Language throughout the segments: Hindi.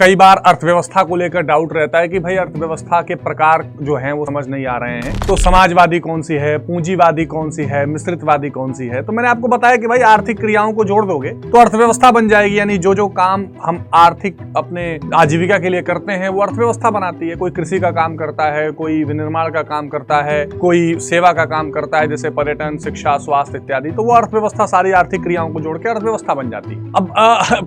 कई बार अर्थव्यवस्था को लेकर डाउट रहता है कि भाई अर्थव्यवस्था के प्रकार जो हैं वो समझ नहीं आ रहे हैं, तो समाजवादी कौन सी है, पूंजीवादी कौन सी है, मिश्रितवादी कौन सी है। तो मैंने आपको बताया कि भाई आर्थिक क्रियाओं को जोड़ दोगे तो अर्थव्यवस्था बन जाएगी। यानी जो जो काम हम आर्थिक अपने आजीविका के लिए करते हैं वो अर्थव्यवस्था बनाती है। कोई कृषि का काम करता है, कोई विनिर्माण का काम करता है, कोई सेवा का काम करता है जैसे पर्यटन, शिक्षा, स्वास्थ्य इत्यादि, तो वो अर्थव्यवस्था सारी आर्थिक क्रियाओं को जोड़ के अर्थव्यवस्था बन जाती है। अब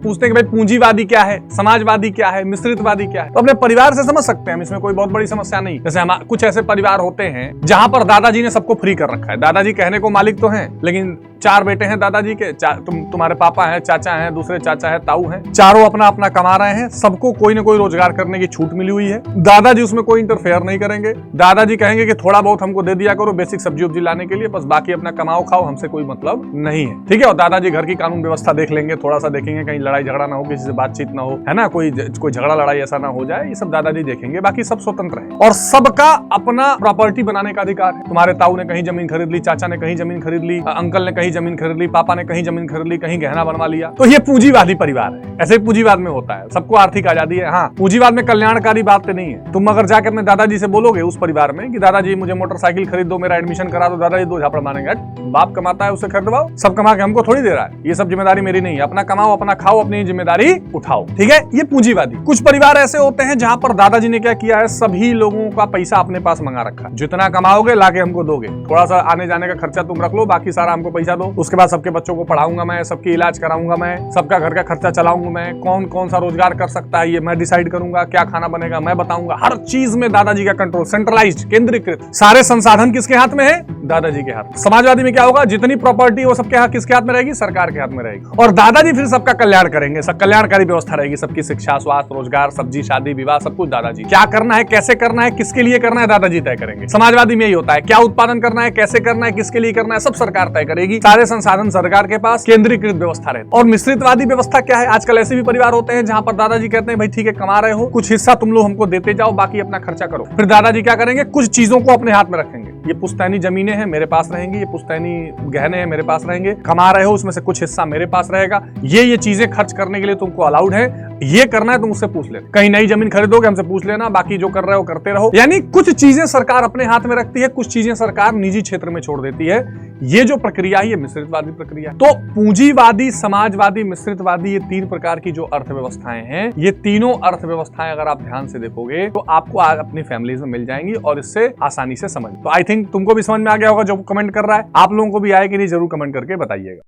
पूछते हैं कि भाई पूंजीवादी क्या है, समाजवादी क्या है, मिश्रितवादी क्या है। तो अपने परिवार से समझ सकते हैं हम, इसमेमें कोई बहुत बड़ी समस्या नहीं। जैसे हम कुछ ऐसे परिवार होते हैं जहां पर दादाजी ने सबको फ्री कर रखा है। दादाजी कहने को मालिक तो हैं, लेकिन 4 बेटे हैं दादाजी के, तुम्हारे पापा हैं, चाचा हैं, दूसरे चाचा है, ताऊ हैं, चारों अपना अपना कमा रहे हैं, सबको कोई ना कोई रोजगार करने की छूट मिली हुई है। दादाजी उसमें कोई इंटरफेयर नहीं करेंगे। दादाजी कहेंगे कि थोड़ा बहुत हमको दे दिया करो बेसिक सब्जी उब्जी लाने के लिए, बस बाकी अपना कमाओ खाओ, हमसे कोई मतलब नहीं है, ठीक है। और दादाजी घर की कानून व्यवस्था देख लेंगे, थोड़ा सा देखेंगे कहीं लड़ाई झगड़ा ना हो, किसी से बातचीत ना हो, है ना, कोई झगड़ा लड़ाई ऐसा ना हो जाए, ये सब दादाजी देखेंगे। बाकी सब स्वतंत्र है और सबका अपना प्रॉपर्टी बनाने का अधिकार है। तुम्हारे ताऊ ने कहीं जमीन खरीद ली, चाचा ने कहीं जमीन खरीद ली, अंकल ने कहीं जमीन खरीद ली, पापा ने कहीं जमीन खरीद ली, कहीं गहना बनवा लिया, तो ये पूंजीवादी परिवार है। ऐसे पूंजीवाद में होता है, सबको आर्थिक आजादी है। हाँ, पूंजीवाद में कल्याणकारी बात नहीं है। तुम अगर जाकर अपने दादाजी से बोलोगे उस परिवार में कि दादाजी मुझे मोटरसाइकिल खरीद दो, मेरा एडमिशन करा दो, दादाजी 2 झापड़ मारेंगे, बाप कमाता है उसे खरीदवाओ, सब कमा के हमको थोड़ी दे रहा है, ये सब जिम्मेदारी मेरी नहीं है, अपना कमाओ, अपना खाओ, अपनी जिम्मेदारी उठाओ, ठीक है। ये पूंजीवादी। कुछ परिवार ऐसे होते हैं जहां पर दादाजी ने क्या किया है, सभी लोगों का पैसा अपने पास मंगा रखा है। जितना कमाओगे लाके हमको दोगे, थोड़ा सा आने जाने का खर्चा तुम रख लो, बाकी सारा हमको पैसा दो, उसके बाद सबके बच्चों को पढ़ाऊंगा मैं, सबकी इलाज कराऊंगा मैं, सबका घर का खर्चा चलाऊंगा मैं, कौन कौन सा रोजगार कर सकता है ये मैं डिसाइड करूंगा, क्या खाना बनेगा मैं बताऊंगा। हर चीज में दादाजी का कंट्रोल, सेंट्रलाइज्ड, केंद्रीकृत, सारे संसाधन किसके हाथ में है, दादाजी के हाथ। समाजवादी में क्या होगा, जितनी प्रॉपर्टी वो सबके हाथ, किसके हाथ में रहेगी, सरकार के हाथ में रहेगी, और दादाजी फिर सबका कल्याण करेंगे, सब कल्याणकारी व्यवस्था रहेगी, सबकी शिक्षा, स्वास्थ्य, रोजगार, सब्जी, शादी, विवाह, सब कुछ दादाजी। क्या करना है, कैसे करना है, किसके लिए करना है, दादाजी तय करेंगे। समाजवादी में यही होता है, क्या उत्पादन करना है, कैसे करना है, किसके लिए करना है, सब सरकार तय करेगी, सारे संसाधन सरकार के पास, केंद्रीकृत व्यवस्था रहती है। और मिश्रितवादी व्यवस्था क्या है, आजकल ऐसे भी परिवार होते हैं जहां पर दादाजी कहते हैं भाई ठीक है कमा रहे हो, कुछ हिस्सा तुम लोग हमको देते जाओ, बाकी अपना खर्चा करो। फिर दादाजी क्या करेंगे, कुछ चीजों को अपने हाथ में रखेंगे, ये पुश्तैनी जमीनें हैं मेरे पास रहेंगी, ये पुश्तैनी गहने हैं मेरे पास रहेंगे, कमा रहे हो उसमें से कुछ हिस्सा मेरे पास रहेगा, ये चीजें खर्च करने के लिए तुमको अलाउड है, ये करना है तुम मुझसे पूछ लेना, कहीं नई जमीन खरीदोगे हमसे पूछ लेना, बाकी जो कर रहे हो करते रहो। यानी कुछ चीजें सरकार अपने हाथ में रखती है, कुछ चीजें सरकार निजी क्षेत्र में छोड़ देती है। ये जो प्रक्रिया है ये मिश्रितवादी प्रक्रिया। तो पूंजीवादी, समाजवादी, मिश्रितवादी, ये 3 प्रकार की जो अर्थव्यवस्थाएं हैं, ये तीनों अर्थव्यवस्थाएं अगर आप ध्यान से देखोगे तो आपको अपनी फैमिली में मिल जाएंगी और इससे आसानी से समझ। तो आई थिंक तुमको भी समझ में आ गया होगा जो कमेंट कर रहा है, आप लोगों को भी आए कि नहीं जरूर कमेंट करके बताइएगा।